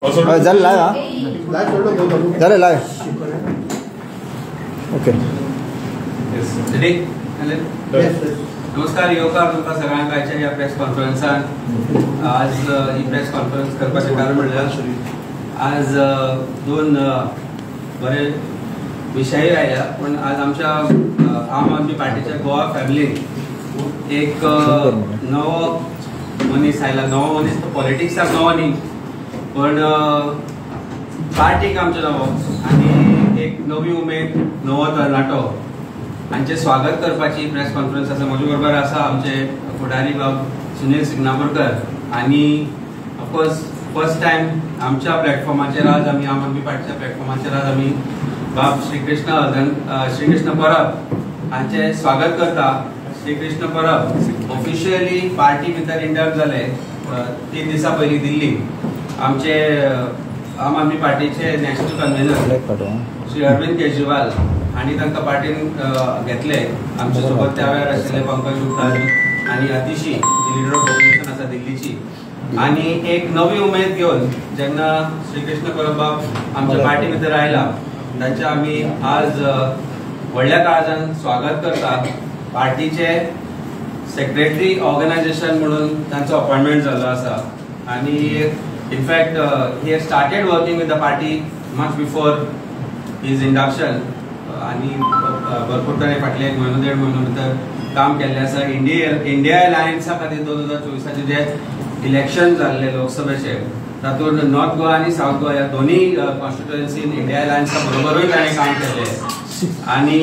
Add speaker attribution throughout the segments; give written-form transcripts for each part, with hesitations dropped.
Speaker 1: झालं लाय ओके.
Speaker 2: नमस्कार येवकार तुमकां सगळ्यांक आयच्या ह्या प्रेस कॉन्फरन्सान. आज ही प्रेस कॉन्फरन्स करपाचें कारण म्हणल्यार आज दोन बरे विशय आयल्या, पण आज आमच्या आम आदमी पार्टीच्या गोवा फॅमिलीन एक नवो मनीस आयला. नवो मनीस पॉलिटिक्साक नवो न्ही, पण पार्टीक आमचो नवो आनी एक नवी उमेद, नवो तरणाटो हांचे स्वागत करपाची प्रेस कॉन्फरन्स आसा. म्हजे बरोबर आसा आमचे फुडारी बाब सुनील सिग्नापूरकर आनी ऑफकोर्स फर्स्ट टायम आमच्या प्लॅटफॉर्माचेर आज आमी आम आदमी पार्टीच्या प्लॅटफॉर्माचेर आज आमी बाब श्रीकृष्ण परब हांचे स्वागत करता. श्रीकृष्ण परब ऑफिशियली पार्टी भितर इंडक्ट जाले 3 दिसा पयलीं दिल्ली. आमचे आम आदमी पार्टीचे नॅशनल कन्व्हेनर श्री अरविंद केजरीवाल हांणी तांकां पार्टीन घेतले. आमचे सोबत त्या वेळार आशिल्ले पंकज गुप्ता आनी अतिशी जी लिडर ऑफ ऑपोजिशन आसा दिल्लीची. आनी एक नवी उमेद घेवन जेन्ना श्रीकृष्ण परब बाब आमच्या पार्टी भितर आयला तांचे आमी आज व्हडल्या काळजान स्वागत करता. पार्टीचे सेक्रेटरी ऑर्गनायझेशन म्हणून तांचो अपॉइंटमेंट जाल्लो आसा आनी in fact he had started working with the party much before his induction. आणि भरपूर ताणें फाटले 1 म्हयनो 1.5 म्हयनो भितर काम केल्लें आसा. इंडिया अलायन्सा खातीर 2024 जे इलेक्शन जाल्ले लोकसभेचे तातूंत नॉर्थ गोवा आनी साऊथ गोवा ह्या दोनी कॉन्स्टिट्युएन्सीन इंडिया अलायन्सा बरोबरूय ताणें काम केल्लें. आनी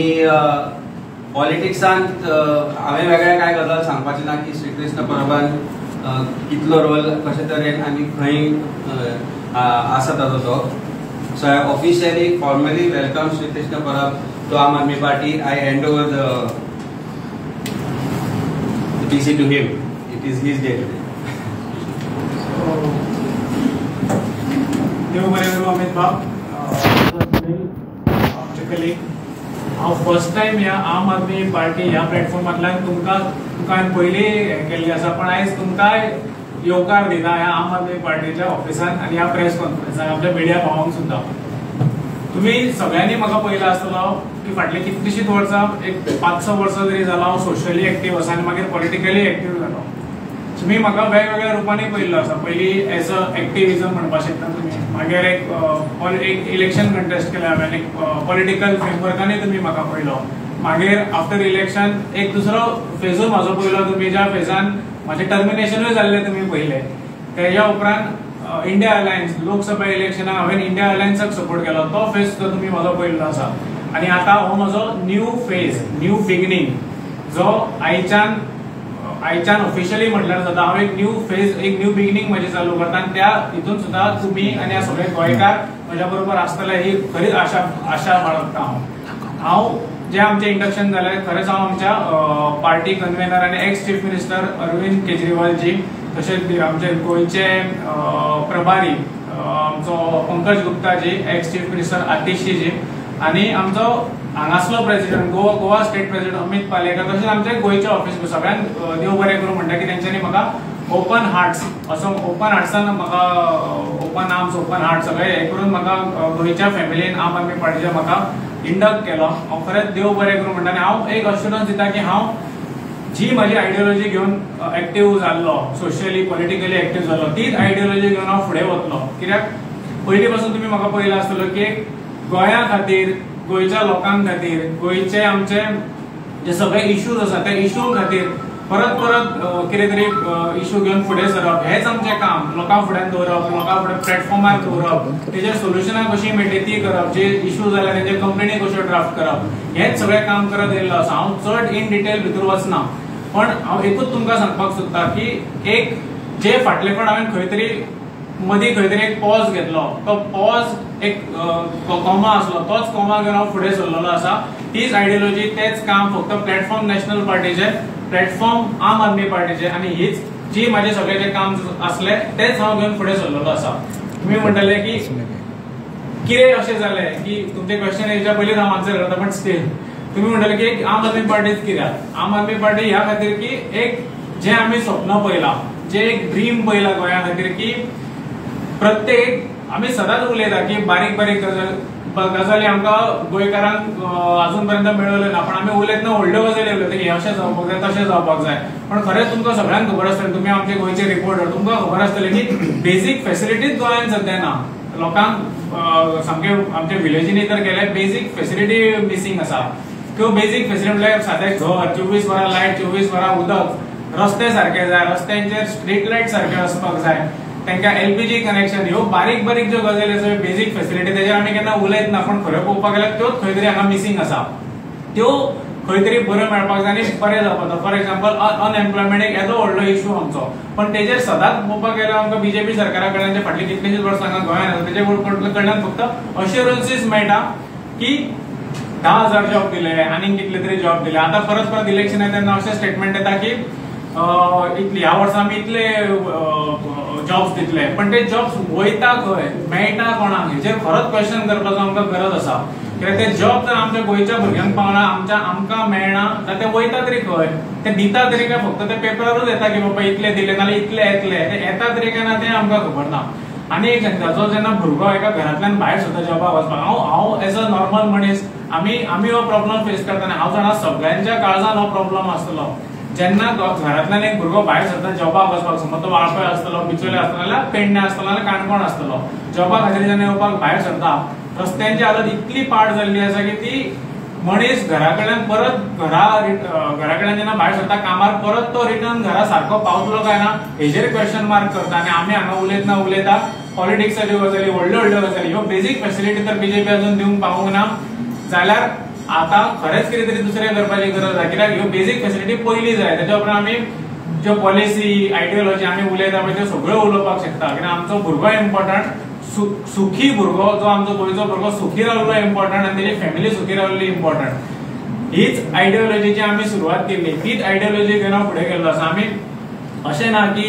Speaker 2: पॉलिटिक्सांत हांवें वेगळें कांय गजाल सांगपाचें ना की श्रीकृष्ण परबान कितलो रोल कशे तरेन आनी खंय आसा ताजो तो. So I officially, formally welcome Shri Krishna Parab to Aam Aadmi Party. I hand over the PC to him. It is his day today.
Speaker 3: देव बरें करूं अमित बाब. आमचे कलीग हांव फर्स्ट टायम ह्या आम आदमी पार्टी ह्या प्लॅटफॉर्मांतल्यान तुमकां पयलीं केल्ली आसा, पण आयज तुमकां येवकार दिता ह्या आम आदमी पार्टीच्या ऑफिसान आनी ह्या प्रेस कॉन्फरन्साक आमच्या मिडिया भावांक सुद्दां. तुम्ही सगळ्यांनी म्हाका पळयला आसतलो की फाटली कितलीशींच वर्सां एक 5-6 वर्सां तरी जाला हांव सोशली एक्टीव आसा आनी मागीर पॉलिटिकली एक्टीव जालो. तुमी म्हाका वेगवेगळ्या रुपांनी पळयल्लो आसा. पयलीं एज अ एक्टिविजम म्हणपाक शकता तुमी, मागीर एक इलेक्शन कंटेस्ट केलें हांवें, एक पॉलिटिकल फ्रेमवर्कांनी तुमी म्हाका पळयलो. मागीर आफ्टर इलेक्शन एक दुसरो फेजूय म्हाजो पळयलो तुमी, ज्या फेजान म्हाजें टर्मिनेशनूय जाल्लें तुमी पळयलें. तेज्या उपरांत इंडिया अलायन्स लोकसभा इलेक्शनाक हांवें इंडिया अलायन्साक सपोर्ट केलो, तो फेज सुद्दां तुमी म्हाजो पळयल्लो आसा. आनी आतां हो म्हजो न्यू फेज, न्यू बिगिनींग, जो आयच्यान ऑफिशियली म्हटल्यार जाता. हांव एक न्यू फेज, एक न्यू बिगिनींग म्हजें चालू करता आनी त्या हितून सुद्दां तुमी आनी हे सगळे गोंयकार म्हज्या बरोबर आसतले ही खरीच आशा बाळगता. हांव जे आमचे इंडक्शन जालें खरेंच हांव आमच्या पार्टी कन्व्हेनर आनी ex chief minister Arvind Kejriwal ji, तशेंच आमचे गोंयचे प्रभारी आमचो Pankaj Gupta ji, ex chief minister Atishi ji, आनी आमचो हांगासलो president Goa state president Amit Palekar, तशेंच आमचे गोंयचे ऑफिस सगळ्यांक देव बरें करूं म्हणटा की तेंच्यांनी म्हाका ओपन हार्ट्स असो ओपन हार्ट्सान म्हाका ओपन आर्म्स ओपन हार्ट सगळे हे करून म्हाका गोंयच्या फॅमिलीन आम आदमी पार्टीच्या म्हाका इंडक्ट केलो. हांव खरेंच देव बरें करूं म्हणटा आनी हांव एक अश्युरन्स दिता की हांव जी म्हजी आयडियोलॉजी घेवन एक्टीव जाल्लो, सोशली पॉलिटिकली एक्टीव जाल्लो, तीच आयडियोलॉजी घेवन हांव फुडें वतलो. कित्याक पयलीं पासून तुमी म्हाका पळयला आसतलो की गोंया खातीर, गोंयच्या लोकांक खातीर, गोंयचे आमचे जे सगळे इश्यूज आसा त्या इश्यू खातीर परत कितें तरी इश्यू घेवन फुडें सरप हेच आमचें काम. लोकां फुड्यान दवरप, लोकां फुडें प्लॅटफॉर्मार दवरप, तेजेर सोल्युशनां कशीं मेळटली ती करप, जे इश्यू जाल्यार तेजे कंप्लेनी कश्यो ड्राफ्ट करप, हेच सगळें काम करत येयल्लो आसा. हांव चड इन डिटेल भितर वचना, पण हांव एकूच तुमकां सांगपाक सोदता की एक जे फाटलेपण हांवें खंय तरी मदीं खंय तरी एक पॉज घेतलो, तो पॉज एक कोमा आसलो, तोच कोमा घेवन हांव फुडें सरलेलो आसा. तीच आयडियोलॉजी, तेच काम, फक्त प्लॅटफॉर्म नॅशनल पार्टीचे, प्लॅटफॉर्म आम आदमी पार्टीचे, आनी हीच जी म्हाजे सगळे जे काम आसले तेच हांव घेवन फुडें सरलेलो आसा. तुमी म्हणटले की कितें अशें जालें की तुमचे क्वेश्चन हेच्या पयलींच हांव आन्सर करता, बट स्टील तुमी म्हणटले की आम आदमी पार्टीच कित्याक? आम आदमी पार्टी ह्या खातीर की एक जे आमी स्वप्न पळयलां, जे एक ड्रीम पळयला गोंया खातीर की प्रत्येक आमी सदांच उलयता की बारीक बारीक गजाली आमकां गोंयकारांक अजून पर्यंत मेळ्ळ्यो ना, पण आमी उलयतना व्हडल्यो गजाली उलयता की अशें जावपाक जाय तशें जावपाक जाय. पण खरेंच तुमकां सगळ्यांक खबर आसतलें, तुमी आमचे गोंयचे रिपोर्टर, तुमकां खबर आसतलें की बेसीक फॅसिलिटीज गोंयांत सध्या ना. लोकांक सामके आमच्या विलेजींनी तर गेले बेसीक फॅसिलिटी मिसींग आसा. त्यो बेसीक फॅसिलिटी म्हणल्यार सादें घर, 24 वरां लायट, 24 वरां उदक, रस्ते सारके जाय, रस्त्यांचेर स्ट्रीट लायट सारके असपाक जाय, तांकां एलपीजी कनेक्शन, ह्यो बारीक बारीक ज्यो गजाली आसा बेसीक फॅसिलिटी तेजेर आमी केन्ना उलयत ना. पण खरें पळोवपाक गेल्यार त्योच खंय तरी हांगा मिसींग आसा. त्यो खंय तरी बऱ्यो मेळपाक जाय आनी बरें जावपाक जाय. फॉर एक्झाम्पल अनएम्प्लॉयमेंट एक येदो व्हडलो इश्यू आमचो, पण तेजेर सदांच पळोवपाक गेल्यार आमकां बीजेपी सरकारा कडल्यान जे फाटलीं कितलींशींच वर्सां हांगा गोंयांत आसा तेजे कडल्यान फक्त अश्युरन्सीस मेळटा की 10,000 जॉब दिले, आनी कितले तरी जॉब दिले. आतां परत इलेक्शन येता तेन्ना अशें स्टेटमेंट येता की इतली ह्या वर्सा आमी इतले जॉब्स दितले, पण ते जॉब्स वयता खंय, मेळटा कोणाक, हेजेर खरोच क्वेश्चन करपाचो आमकां गरज आसा. कित्याक ते जॉब जर आमच्या गोंयच्या भुरग्यांक पावना, आमकां मेळना, जाल्यार ते वयता तरी खंय, ते दिता तरी काय फक्त ते पेपरारूच येता की बाबा इतले दिले नाल्यार इतले येतले, ते येता तरी काय ना तें आमकां खबर ना. आनी एक सांगता, जेन्ना भुरगो एका घरांतल्यान भायर सुद्दां जॉबाक वचपाक, हांव एज अ नॉर्मल मनीस आमी हो प्रॉब्लम फेस करता. हांव जाणा सगळ्यांच्या काळजान हो प्रॉब्लम आसतलो. जेन्ना घरांतल्यान एक भुरगो भायर सरता जॉबाक वचपाक, समज तो वाळपय आसतलो, बिचोले आसतलो नाल्यार पेडणे आसतलो नाल्यार काणकोण आसतलो, जॉबा खातीर जेन्ना येवपाक भायर सरता, रस्त्यांची हालत इतली पाड जाल्ली आसा की ती मनीस घरा कडल्यान परत घरा कडल्यान जेन्ना भायर सरता कामार, परत तो रिटर्न घरा सारको पावतलो काय ना हेजेर क्वेश्चन मार्क करता. आनी आमी हांगा उलयता पॉलिटिक्साच्यो गजाली, व्हडल्यो व्हडल्यो गजाली, ह्यो बेसीक फॅसिलिटी तर बीजेपी अजून दिवंक पावूंक ना. जाल्यार आता खरेंच कितें तरी दुसरें करपाची गरज आसा. कित्याक ह्यो बेसीक फॅसिलिटी पयली जाय, तेच्या उपरांत आमी ज्यो पॉलिसी आयडियोलॉजी आमी उलयता पळय त्यो सगळ्यो उलोवपाक शकता. कित्याक आमचो भुरगो इम्पॉर्टंट, सुखी भुरगो, जो आमचो गोंयचो भुरगो सुखी रावलो इम्पॉर्टंट, आनी तेजी फॅमिली सुखी रावली इम्पॉर्टंट. हीच आयडियोलॉजीची आमी सुरवात केल्ली, तीच आयडियोलॉजी घेवन फुडें गेल्लो आसा. आमी अशें ना की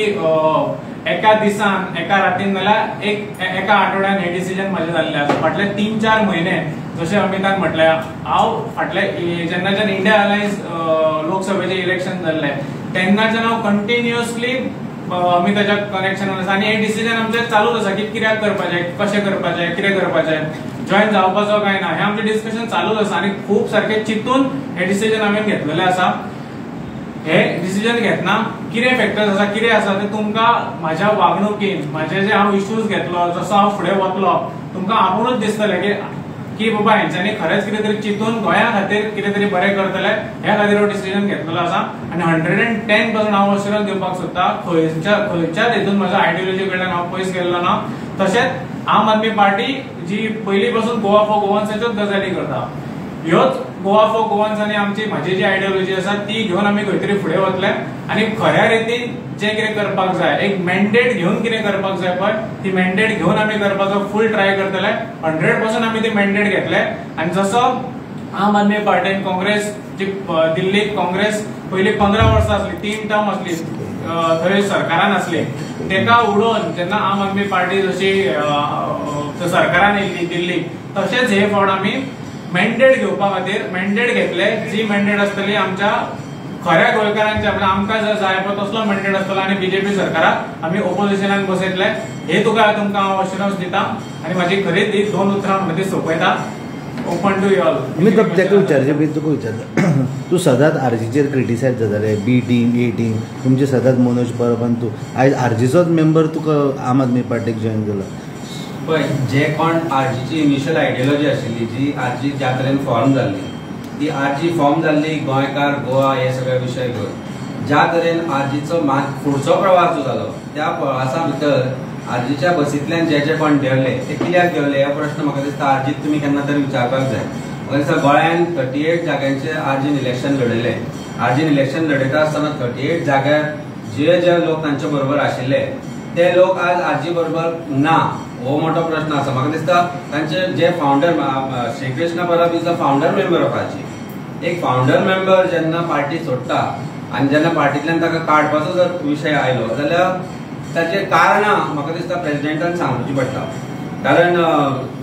Speaker 3: एका दिसान, एका रातीन नाल्यार एका आठवड्यान हे डिसिजन म्हाजें जाल्लें आसा. फाटले 3-4 म्हयने जशें अमितान म्हटलें, हांव फाटले जेन्नाच्यान इंडिया अलायन्स लोकसभेचें इलेक्शन जाल्लें तेन्नाच्यान हांव कंटिन्युअसली अमिताच्या कनेक्शनान आसा. आनी हे डिसिजन आमचें चालूच आसा की कित्याक करपाचें, कशें करपाचें, कितें करपाचें, जॉयन जावपाचो काय ना, हें आमचें डिस्कशन चालूच आसा. आनी खूब सारकें चिंतून हे डिसिजन हांवें घेतलेलें आसा. हे डिसिजन घेतना कितें फॅक्टर्स आसा, कितें आसा ते तुमकां म्हाज्या वागणुकीन, म्हाजे जे हांव इश्यूज घेतलो, जसो हांव फुडें वतलो, तुमकां आपुणूच दिसतलें की बाबा हेंच्यांनी खरेंच कितें तरी चिंतून गोंया खातीर कितें तरी बरें करतले, ह्या खातीर हो डिसिजन घेतलेलो आसा. आनी 110% हांव अश्युरन्स दिवपाक सोदता, खंयच्याच हितून म्हज्या आयडियोलॉजी कडल्यान हांव पयस गेल्लो ना. तशेंच आम आदमी पार्टी जी पयलीं पासून गोवा फॉर गोवन्साच्योच गजाली करता, ह्योच गोवा फॉर गोवन्सांनी म्हाजी जी आयडियोलॉजी आसा ती घेवन आमी खंय तरी फुडें वतले. आनी खऱ्या रितीन जें कितें करपाक जाय, एक मॅन्डेट घेवन कितें करपाक जाय पळय, ती मॅन्डेट घेवन आमी करपाचो फूल ट्राय करतले. 100% आमी ती मॅन्डेट घेतले. आनी जसो आम आदमी पार्टीन काँग्रेस, जी दिल्लीत काँग्रेस पयलीं 15 वर्सां आसली, 3 टर्म आसली, थंय सरकारान आसली, तेका उडोवन जेन्ना आम आदमी पार्टी जशी सरकारान येयल्ली दिल्लीक, तशेंच हे फावट आमी मॅन्डेट घेवपा खातीर मॅन्डेट घेतले. जी मॅन्डेट आसतली आमच्या खऱ्या गोंयकारांच्या, म्हणजे आमकां जर जाय पळय तसलो मॅन्डेट आसतलो. आनी बीजेपी सरकाराक आमी ओपोजिशनाक बसयतले. हे तुमकां हांव अश्युरन्स दिता. आनी म्हाजी खरीच ही 2 उतरां मदीं सोंपयता. Open to you all.
Speaker 1: मी तेका विचारचे पयलीं तुका विचारता, तूं सदांच आरजीचेर क्रिटिसायज जाताले, बी टीम, ए टीम, तुमचे सदांच मनोज परबान, तूं आयज आरजीचोच मेंबर तुका आम आदमी पार्टीक जॉयन केलो.
Speaker 2: पळय, जे कोण आरजीची इनिशियल आयडियोलॉजी आशिल्ली, जी आरजी ज्या तरेन फॉर्म जाल्ली, ती आरजी फॉर्म जाल्ली गोंयकार, गोवा हे सगळे विशय घेवन. ज्या तरेन आरजीचो फुडचो प्रवास जो जालो, त्या प्रवासा भितर आरजीच्या बसींतल्यान जे कोण देंवले ते कित्याक देंवले हो प्रश्न म्हाका दिसता आरजीक तुमी केन्ना तरी विचारपाक जाय. म्हाका दिसता गोंयांत 38 जाग्यांचे आरजीन इलेक्शन लडयले. आरजीन इलेक्शन लडयता आसतना 38 जाग्यार जे लोक तांचे बरोबर आशिल्ले ते लोक आज आरजी बरोबर ना, हो मोठो प्रश्न आसा. म्हाका दिसता तांचे जे founder, Shrikrishna Parab is the founder member of RG. एक फाउंडर मेंबर जेन्ना पार्टी सोडटा आनी जेन्ना पार्टींतल्यान ताका काडपाचो जर विशय आयलो जाल्यार ताचे कारणां म्हाका दिसता प्रेसिडेंटान सांगची पडटा. कारण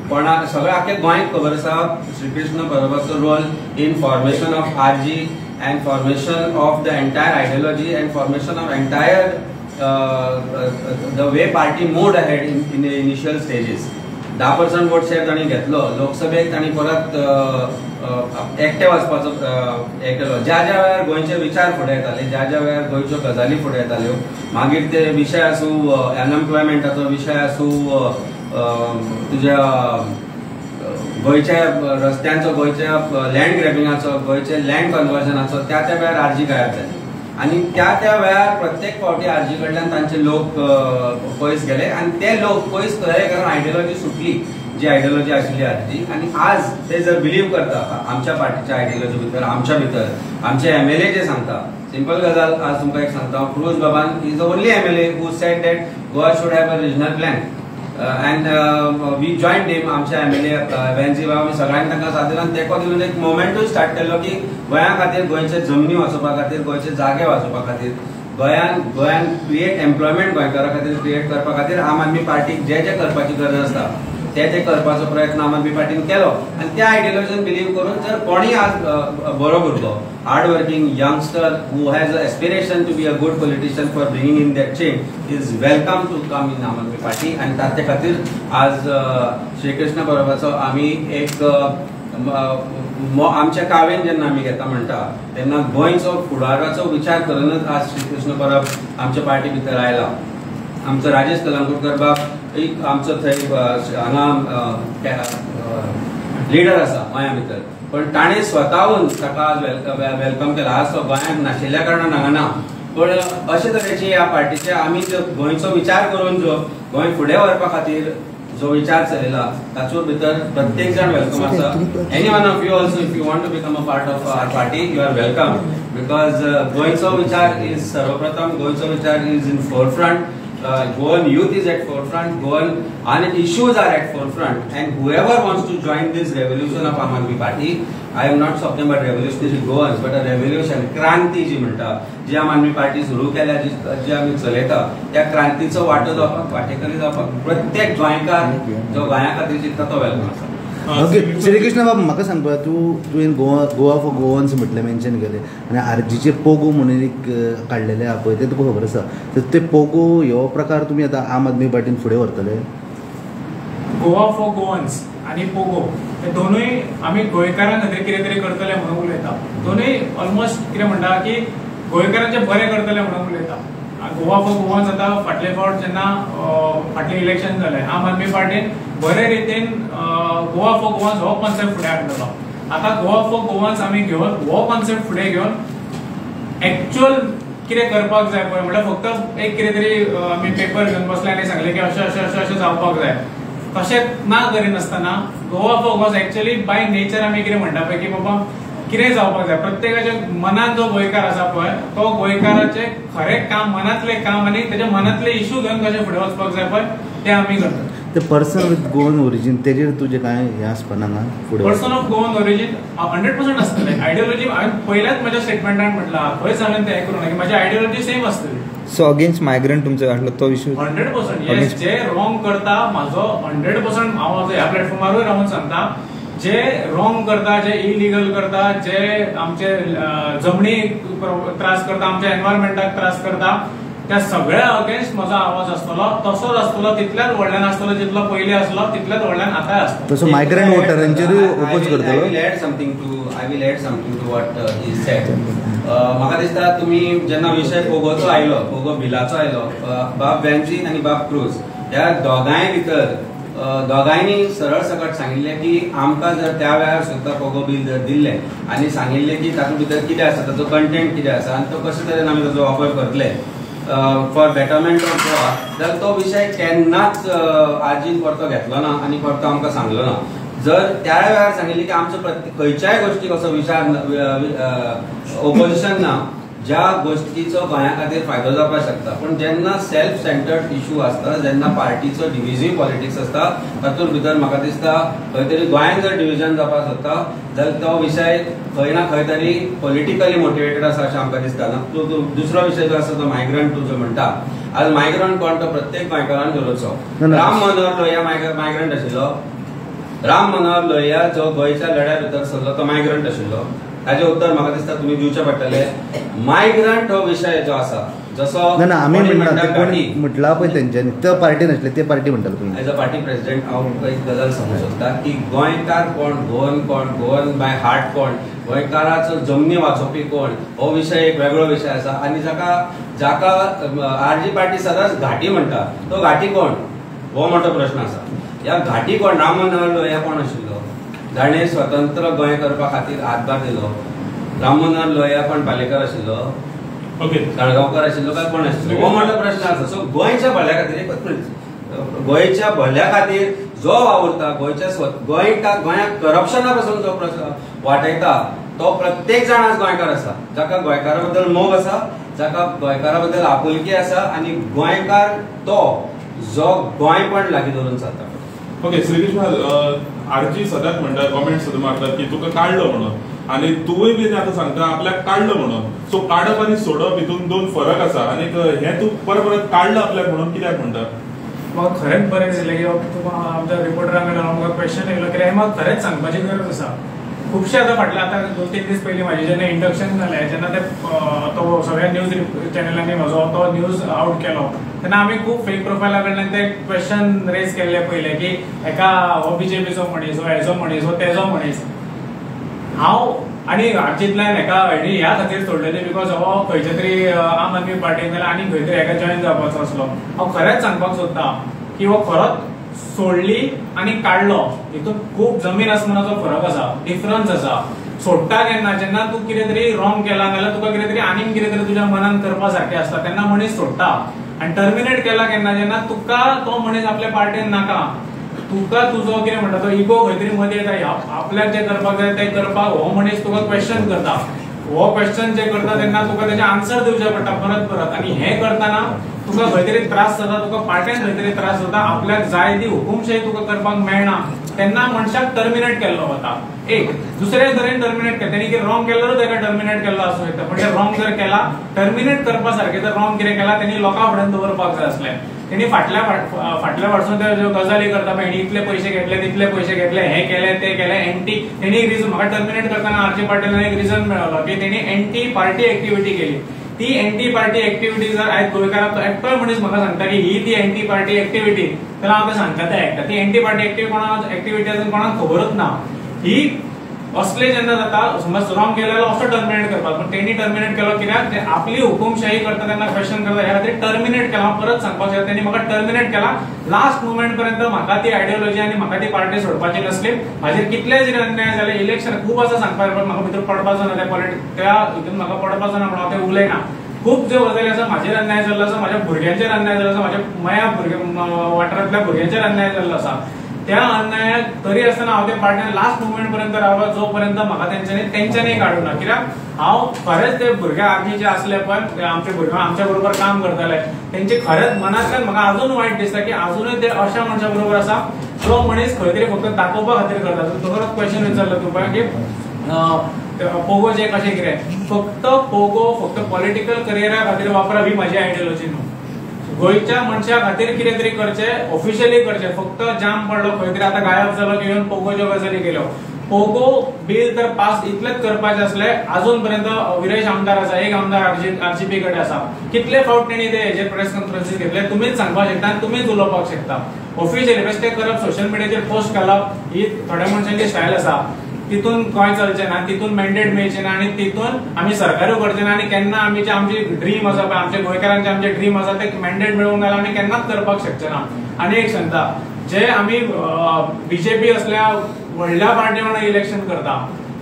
Speaker 2: कोणाक सगळ्या आख्या गोंयाक खबर आसा श्रीकृष्ण परबाचो role in formation of RG and formation of the entire ideology and formation of entire the way party moved ahead in the initial stages. 10% vote share तांणी घेतलो. लोकसभेक तांणी परत एकटे वचपाचो हे केलो. ज्या ज्या वेळार गोंयचे विचार फुडें येताले, ज्या ज्या वेळार गोंयच्यो गजाली फुडें येताल्यो, मागीर ते विशय आसूं अनएम्प्लॉयमेंटाचो विशय आसूं, तुज्या गोंयच्या रस्त्यांचो, गोंयच्या लँड ग्रॅबिंगाचो, गोंयचे लँड कन्वर्जनाचो, त्या त्या वेळार आर्जी गायब जाली. आणि त्या वेळार प्रत्येक फावटी आर्जी कडल्यान तांचे लोक पयस गेले आणि ते लोक पयस खंय कारण आयडियोलॉजी सुटली, जी आयडियोलॉजी आशिल्ली आर्जी. आणि आज ते जर बिलीव करता आमच्या पार्टीच्या आयडियोलॉजी भितर, आमच्या भितर आमचे MLA जे सांगता, सिंपल गजाल आज तुमकां एक सांगता, फिरोज बाबान is the only MLA who said that Goa should have a regional plan. And we joined him. आमच्या MLA वेन्सी बाबा, आमी सगळ्यांनी तांकां साथ दिलो आनी तेको दिवन एक मोमेंटूय स्टार्ट केलो की गोंया खातीर, गोंयचे जमनी वाचोवपा खातीर, गोंयचे जागे वाचोवपा खातीर, गोंयान क्रिएट एम्प्लॉयमेंट गोंयकारा खातीर क्रिएट करपा खातीर आम आदमी पार्टीक जे जे करपाची गरज आसता ते करपाचो प्रयत्न आम आदमी पार्टीन केलो. आनी त्या आयडियोलॉजीन बिलीव करून जर कोणीय आज बरो भुरगो, hard working youngster who has a aspiration to be a good politician for bringing in that change is welcome to come in Aam Aadmi party. आनी ताचे खातीर आज श्रीकृष्ण परबाचो आमी एक आमच्या कावेन जेन्ना आमी घेता म्हणटा तेन्ना गोंयचो फुडाराचो विचार करूनच आज श्रीकृष्ण परब आमच्या पार्टी भितर आयला. आमचो राजेश कलंगूटकर बाब एक आमचो थंय हांगा लिडर आसा गोंया भितर, पण ताणें स्वताहून ताका आज वेलकम केला. आज तो गोंयांत नाशिल्ल्या कारणान हांगा ना, पण अशे तरेची ह्या पार्टीचे आमी जो गोंयचो विचार करून जो गोंय फुडें व्हरपा खातीर जो विचार चलयला ताचो भितर प्रत्येक जण वेलकम आसा. Any one of you also if you want to become a part of our party you are welcome, because गोंयचो विचार इज सर्वप्रथम, गोंयचो विचार is in forefront. Goan youth is at forefront, Goan and issues are at forefront, and whoever wants to join this revolution of Aam Aadmi Party, I am not talking about revolutionary Goans, but a revolution, क्रांती जी म्हणटा, जी आम Aadmi party सुरू केल्या, जी आमी चलयता, त्या क्रांतीचो वाटो जावपाक, वांटेकरी जावपाक प्रत्येक गोंयकार जो गोंया खातीर चिंतता तो वेलकम आसा.
Speaker 1: ओके श्रीकृष्ण बाब, म्हाका सांग पळय, तुवें गोवा फॉर गोवन्स म्हटलें, मेन्शन केलें, आनी आर्जीचेर पोगो म्हणून एक काडलेलें आहा पळय, तें तुका खबर आसा? तर ते पोगो ह्यो प्रकार तुमी आतां आम आदमी पार्टीन फुडें व्हरतले?
Speaker 3: गोवा फॉर गोवन्स आणि पोगो हे दोनूय आमी गोंयकारां खातीर कितें तरी करतले म्हणून उलयता. दोनूय ऑलमोस्ट कितें म्हणटा की गोंयकारांचें बरें करतले म्हणून उलयता. गोवा फॉर गोवन्स आतां फाटले फावट जेन्ना फाटलें इलेक्शन जालें, आम आदमी पार्टीन बरे रितीन गोवा फॉर गोवन्स हो कॉन्सेप्ट फुडें हाडलेलो. आतां गोवा फॉर गोवन्स आमी घेवन हो कॉन्सेप्ट फुडें घेवन एक्चुअल कितें करपाक जाय पळय, म्हणल्यार फक्त एक कितें तरी आमी पेपर घेवन बसले आनी सांगले की अशें अशें अशें अशें जावपाक जाय, तशें ना करिनासतना Goa for Goans actually by nature आमी कितें म्हणटा पळय की बाबा कितें जावपाक जाय, प्रत्येकाच्या मनात जो गोंयकार आसा पळय तो गोंयकाराचे खरें काम, मनातलें काम आनी तेच्या मनातले इश्यू घेवन कशें फुडें वचपाक जाय पळय ते आमी करतात.
Speaker 1: ते पर्सन विथ गोवन ओरिजीन तेजेर तुजें कांय हें आसपाना हांगा फुडें?
Speaker 3: पर्सन ऑफ गोवन ओरिजीन 100% आसतलें. आयडियोलॉजी हांवें पयल्याच म्हज्या स्टेटमेंटान म्हटलां, खंयच हांवें तें हें करूं ना की म्हाजी आयडियोलॉजी सेम आसतली.
Speaker 4: सो अगेन्स्ट मायग्रंट तुमचो आसलो तो इशू?
Speaker 3: 100%. येस, जे रॉंग करता म्हाजो 100% हांव ह्या प्लॅटफॉर्मारूय रावन सांगता, जे रॉंग करता, जे इलिगल करता, जे आमचे जमनी त्रास करता, आमच्या एनवायरमेंटाक त्रास करता, त्या सगळ्या अगेन्स्ट म्हजो आवाज आसतलो. तसोच आसतलो, तितल्याच व्हडल्यान आसतलो जितलो पयलीं आसलो, तितल्याच व्हडल्यान आतांय आसतलो.
Speaker 1: तसो मायग्रंट वोटरांचेरूय ओपोज करतलो?
Speaker 2: I will add something to what he said. म्हाका दिसता तुमी जेन्ना विशय पोगोचो आयलो, पोगो बिलाचो आयलो, बाब वेन्सी आनी बाब क्रूज ह्या दोगांय भितर दोगांयनी सरळ सकट सांगिल्लें की आमकां जर त्या वेळार सुद्दां पोगो बिल जर दिल्लें आनी सांगिल्लें की तातूंत भितर कितें आसा, ताचो कंटेंट कितें आसा आनी तो कशे तरेन आमी ताचो वापर करतले फॉर बेटरमेंट ऑफ गोवा, जाल्यार तो विशय केन्नाच आजीन परतो घेतलो ना आनी परतो आमकां सांगलो ना. जर त्या वेळार सांगिल्लें की आमचो खंयच्याय गोष्टीक असो विचार ओपोजिशन ना ज्या गोष्टीचो गोंया खातीर फायदो जावपाक शकता, पण जेन्ना सेल्फ सेंटर्ड इश्यू आसता, जेन्ना पार्टीचो डिव्हिजीव पॉलिटिक्स आसता, तातूंत भितर म्हाका दिसता खंय तरी गोंयांत जर डिव्हिजन जावपाक सोदता जाल्यार तो विशय खंय ना खंय तरी पॉलिटिकली मोटिवेटेड आसा अशें आमकां दिसता. दुसरो विशय जो आसा तो मायग्रंट तूं जो म्हणटा, आज मायग्रंट कोण तो प्रत्येक गोंयकारान धरूचो. राम मनोहर लोहिया मायग्रंट आशिल्लो. राम मनोहर लोहिया जो गोंयच्या लढ्या भितर सरलो तो मायग्रंट आशिल्लो. ताजें उत्तर म्हाका दिसता तुमी दिवचें पडटलें. मायग्रंट हो विशय जो आसा जसो
Speaker 1: ना आमी म्हणटा ते
Speaker 2: घाटी
Speaker 1: कोणी म्हटला पळय तेंच्यांनी तो पार्टी नासले ते पार्टी म्हणटालो पळय.
Speaker 2: एज अ पार्टी प्रेसिडेंट हांव एक गजाल सांगूंक सोदता की गोंयकार कोण, गोवन बाय हार्ट कोण, गोंयकाराचो जमनी वाचोवपी कोण, हो विशय एक वेगळो विशय आसा. आनी जाका आरजी पार्टी सदांच घाटी म्हणटा तो घाटी कोण हो मोठो प्रश्न आसा. ह्या घाटी कोण? राममनोहर लोहिया कोण आशिल्लो? जाणें स्वतंत्र गोंय करपा खातीर हातभार दिलो. राममनोहर लोहिया कोण पालेकर आशिल्लो? साळगांवकर आशिल्लो काय कोण आशिल्लो? हो मोठो प्रश्न आसा. सो गोंयच्या भल्या खातीर एकच मिनीट, गोंयच्या भल्या खातीर जो वावुरता, गोंयाक करप्शना पासून जो वाटयता तो प्रत्येक जाण आज गोंयकार आसा. जाका गोंयकारा बद्दल मोग आसा, जाका गोंयकारा बद्दल आपुलकी आसा आनी गोंयकार तो जो गोंयपण लागीं धरून चलता.
Speaker 5: ओके श्रीकृष्ण, आरजी सदांच म्हणटा, कॉमेंट सुद्दां मारतात की तुका काडलो म्हणून, आणि तुवें बी आतां सांगता आपल्याक काडलो म्हणून. सो काडप आनी सोडप हितून दोन फरक आसा. आनी हे तूं परत काडलो आपल्याक म्हणून कित्याक म्हणटा?
Speaker 3: म्हाका खरेंच बरें दिसलें की तुका आमच्या रिपोर्टरां कडल्यान म्हाका क्वेश्चन येयलो कित्याक म्हाका खरेंच सांगपाची गरज आसा. खुबशे आतां फाटले आतां 2-3 दीस पयलीं म्हाजें जेन्ना इंडक्शन जालें, जेन्ना तो सगळ्या न्यूज चॅनलांनी म्हजो तो न्यूज आउट केलो, तेन्ना आमी खूब फेक प्रोफायला कडल्यान ते क्वेश्चन रेज केल्ले पयले की हेका हो बीजेपीचो मनीस, हो हेजो मनीस, हो तेजो मनीस. हांव आनी हाचींतल्यान हेका ह्या खातीर सोडलेली बिकॉज हो खंयच्या तरी आम आदमी पार्टीन जाल्यार आनी खंय तरी हेका जॉईन जावपाचो आसलो. हांव खरेंच सांगपाक सोदतां की हो खरोच सोडली आनी काडलो हितून खूब जमीन आसमानाचो फरक आसा, डिफरन्स आसा. सोडटा केन्ना? जेन्ना तूं कितें तरी रॉंग केला नाल्यार तुका कितें तरी आनीक कितें तरी तुज्या मनान करपा सारकें आसता तेन्ना मनीस सोडटा. आनी टर्मिनेट केला केन्ना? जेन्ना तुका तो मनीस आपल्या पार्टीन नाका, तुका तुजो कितें म्हणटा तो इगो खंय तरी मदीं येता, आपल्याक जें करपाक जाय तें करपाक हो मनीस तुका क्वेश्चन करता. हो क्वेश्चन जे करता तेन्ना तुका तेजे आन्सर दिवचे पडटा परत. आनी हें करतना तुका खंय तरी त्रास जाता, तुका पार्ट्यान खंय तरी त्रास जाता, आपल्याक जाय ती हुकूमशाही तुका करपाक मेळना, तेन्ना मनशाक टर्मिनेट केल्लो वता. एक दुसऱ्या तरेन टर्मिनेट केला, तेणी कितें रॉंग केल्यारूच ताका टर्मिनेट केल्लो आसूं येता. पण ते रॉंग जर केला, टर्मिनेट करपा सारकें जर रॉंग कितें केला तेणी लोकां फुड्यान दवरपाक जाय आसलें. तेणी फाटल्या वर्सून ज्यो गजाली करता पळय, हेणी इतले पयशे घेतले, तितले पयशे घेतले, हें केलें तें केलें, एंटी. तेणी एक रिजन म्हाका टर्मिनेट करतना आरजी पाटीलान एक रिजन मेळलो की तेणी एंटी पार्टी एक्टिविटी केली. ती एंटी पार्टी एक्टिविटी जर आयज गोंयकारांचो एकटोय मनीस म्हाका सांगता की ही ती एंटी पार्टी एक्टिविटी, जाल्यार हांव तें सांगता तें आयकता. ती एंटी पार्टी एक्टिविटी अजून कोणाक खबरूच ना. ही असले जेन्ना जाता, समज रॉंग केलेलो असो टर्मिनेट करपाक, पण तेणी टर्मिनेट केलो कित्याक? ते आपली हुकूमशाही करता तेन्ना क्वेश्चन करता, ह्या खातीर टर्मिनेट केला. परत सांगपाक जाय तेणी म्हाका टर्मिनेट केला. लास्ट मुमेंट पर्यंत म्हाका ती आयडियोलॉजी आनी म्हाका ती पार्टी सोडपाची नसली. म्हाजेर कितले जरी अन्याय जाले, इलेक्शन खूब आसा सांगपाक, पण म्हाका भितर पडपाचो ना त्या हितून म्हाका पडपाचो ना म्हणून हांव तें उलयना. खूब ज्यो गजाली आसा, म्हाजेर अन्याय जाल्लो आसा, म्हाज्या भुरग्यांचेर अन्याय जाल्लो आसा, म्हाज्या माया वाठारांतल्या भुरग्यांचेर अन्याय जाल्लो आसा. त्या अन्यायाक तरी आसतना हांव त्या पार्टीन लास्ट मुमेंट पर्यंत रावलो, जो पर्यंत म्हाका तेंच्यांनी काडूं ना. कित्याक हांव खरेंच ते भुरगे आर्मी जे आसले पळय, आमचे भुरगे आमच्या बरोबर काम करताले, तेंचे खरेंच मनांतल्यान म्हाका अजून वायट दिसता की अजूनय ते अशा मनशा बरोबर आसा जो मनीस खंय तरी फक्त दाखोवपा खातीर करता. तुका क्वेश्चन विचारलो तूं पळय की पोगो जे कशें कितें, फक्त पोगो फक्त पॉलिटिकल करियरा खातीर वापरप ही म्हाजी आयडियोलॉजी न्हू. गोंयच्या मनशा खातीर कितें तरी करचें, ऑफिशियली करचें. फक्त जाम पडलो खंय तरी आतां गायब जालो की येवन पोगोच्यो गजाली केल्यो. पोगो बिल तर पास इतलेच करपाचें आसलें. अजून पर्यंत विरेश आमदार आसा, एक आमदार आरसीपी कडेन आसा. कितले फावट तेणी ते हेजेर प्रेस कॉन्फरन्सीस घेतले, तुमीच सांगपाक शकता आनी तुमीच उलोवपाक शकता. ऑफिशियली बेश्टे करप, सोशल मिडियाचेर पोस्ट घालप ही थोड्या मनशांची स्टायल आसा. तितून गोंय चलचें ना, तितून मॅन्डेट मेळचें ना, आनी तितून आमी सरकारूय करचें ना, आनी केन्ना आमची ड्रीम आसा पळय, आमच्या गोंयकारांचे आमचे ड्रीम आसा ते मॅन्डेट मेळूंक नाल्यार आमी केन्नाच करपाक शकचे ना. आनी एक सांगता, जे आमी बीजेपी असल्या व्हडल्या पार्टी वांगडा इलेक्शन करता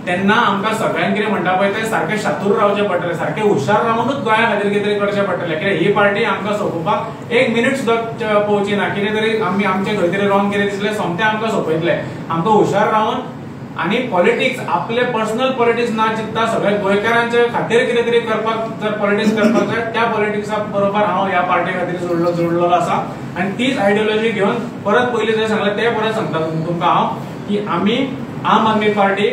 Speaker 3: तेन्ना आमकां सगळ्यांक कितें म्हणटा पळय ते सारकें शातूर रावचें पडटलें, सारकें हुशार रावूनच गोंया खातीर कितें तरी करचें पडटलें. कित्याक ही पार्टी आमकां सोंपोवपाक एक मिनीट सुद्दां पोवची ना. कितें तरी आमी आमचें खंय तरी रॉंग कितें दिसलें सोमतें आमकां सोंपयतले. आमकां हुशार रावन आनी पॉलिटिक्स आपले पर्सनल पॉलिटिक्स ना चिंतता सगळ्या गोंयकारांचे खातीर कितें तरी करपाक, जर पॉलिटिक्स करपाक जाय त्या पॉलिटिक्सा बरोबर हांव ह्या पार्टी खातीर जोडलेलो आसा. आनी तीच आयडियोलॉजी घेवन परत पयलीं जे सांगलें तें परत सांगता तुमकां हांव की आमी आम आदमी पार्टी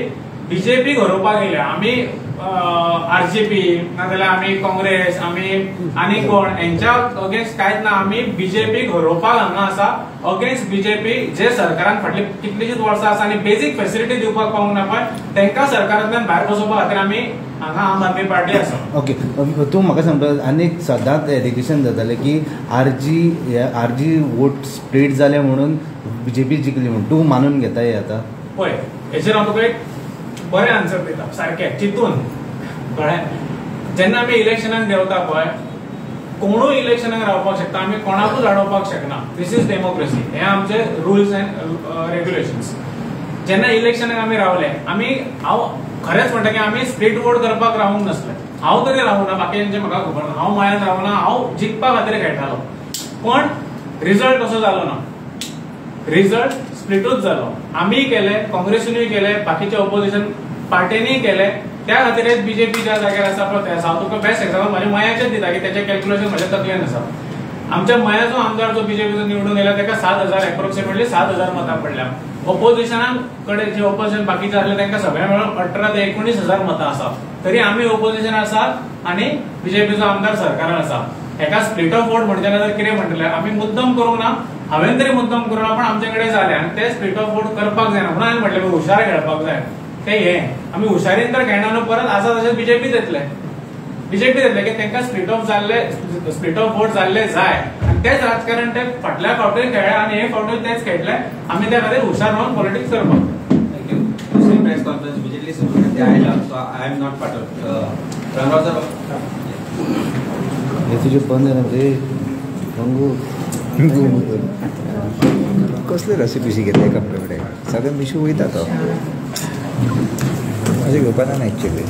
Speaker 3: बीजेपी घरोवपाक गेले. आमी आरजेपी नाजाल्यार आमी काँग्रेस, आमी आनी कोण हेंच्या अगेन्स्ट कांयच ना. आमी बीजेपी घरोवपाक हांगा आसा अगेन्स्ट बीजेपी जे सरकारान फाटली कितलीशीच वर्सां आसा आनी बेजीक फेसिलिटी दिवपाक पावूंक ना पळय तांकां सरकारांतल्यान भायर बसोवपा खातीर आमी हांगा आम आदमी पार्टी आसा.
Speaker 1: ओके, तूं म्हाका सांगता आनी सदांच एलिगेशन जातालें की आरजी वोट स्प्लिट जाले म्हणून बीजेपी जिखली म्हणून तूं मानून घेता हे आतां?
Speaker 3: पळय हेचेर हांव तुका एक बरें आन्सर दिता सारकें चिंतून कळ्ळें. जेन्ना आमी इलेक्शनाक देंवता पळय कोणूय इलेक्शनाक रावपाक शकता, आमी कोणाकूच अडोवपाक शकना. दिस इज डेमोक्रेसी. हे आमचे रुल्स अँड रेग्युलेशन्स. जेन्ना इलेक्शनाक आमी रावले हांव खरेंच म्हणटा की आमी स्प्लिट वोट करपाक रावूंक नासले. हांव तरी रावूं ना, बाकीच्यांचे म्हाका खबर ना. हांव मळ्यान रावूं ना, हांव जिखपा खातीर खेळटालो. पण रिजल्ट कसो जालो ना. रिजल्ट स्प्लिटूच जालो. आमी केले, काँग्रेसीनूय केले, बाकीच्या ऑपोजिशन पार्टींनीय केले. त्या खातीरच बीजेपी ज्या जाग्यार आसा पळय ते हांव तुका बेस्ट एक्झाम्पल म्हाज्या मयाचेच दिता की तेचें कॅल्क्युलेशन म्हाज्या तकलेन आसा. आमच्या मयाचो आमदार जो बीजेपीचो निवडून गेला ताका 7,000 एप्रोक्सिमेटली 7,000 मतां पडल्या. ऑपोजिशनाक कडेन जे ऑपोजिशन बाकीचे आसले तांकां सगळ्या मेळून 18,000 ते 19,000 मतां आसा. तरी आमी ऑपोजिशन आसात आनी बीजेपीचो आमदार सरकारान आसा. हेका स्प्लिट ऑफ वोट म्हणचे जाल्यार कितें म्हणटले आमी मुद्दम करूंक ना, हांवें तरी मुद्दम करूं ना, पण आमचे कडेन जालें आनी ते स्प्लिट ऑफ वोट करपाक जायना म्हणून हांवें म्हटलें हुशार खेळपाक जाय. ते हे आमी हुशारीन तर खेळना न्हू, परत आसा तशेंच बीजेपीच येतले की तांकां स्प्लिट ऑफ वोट जाल्ले जाय आनी तेच राजकारण ते फाटल्या फावटीय खेळ्ळे आनी हे फावटीय तेच खेळटले. आमी त्या खातीर हुशार रावन पॉलिटिक्स करपाक.
Speaker 2: थँक्यू. दुसरी प्रेस कॉन्फरन्स इमिजिएटली सुरू करते आयला, so I am not part of. रणराव सर
Speaker 1: हे तुजें बंद जालें रे रंगू.
Speaker 4: कसले रेसिपीसी घेतले कपडे कडेन सगळें मिशू वयता तो अशें घेवपाना एक्चुअली.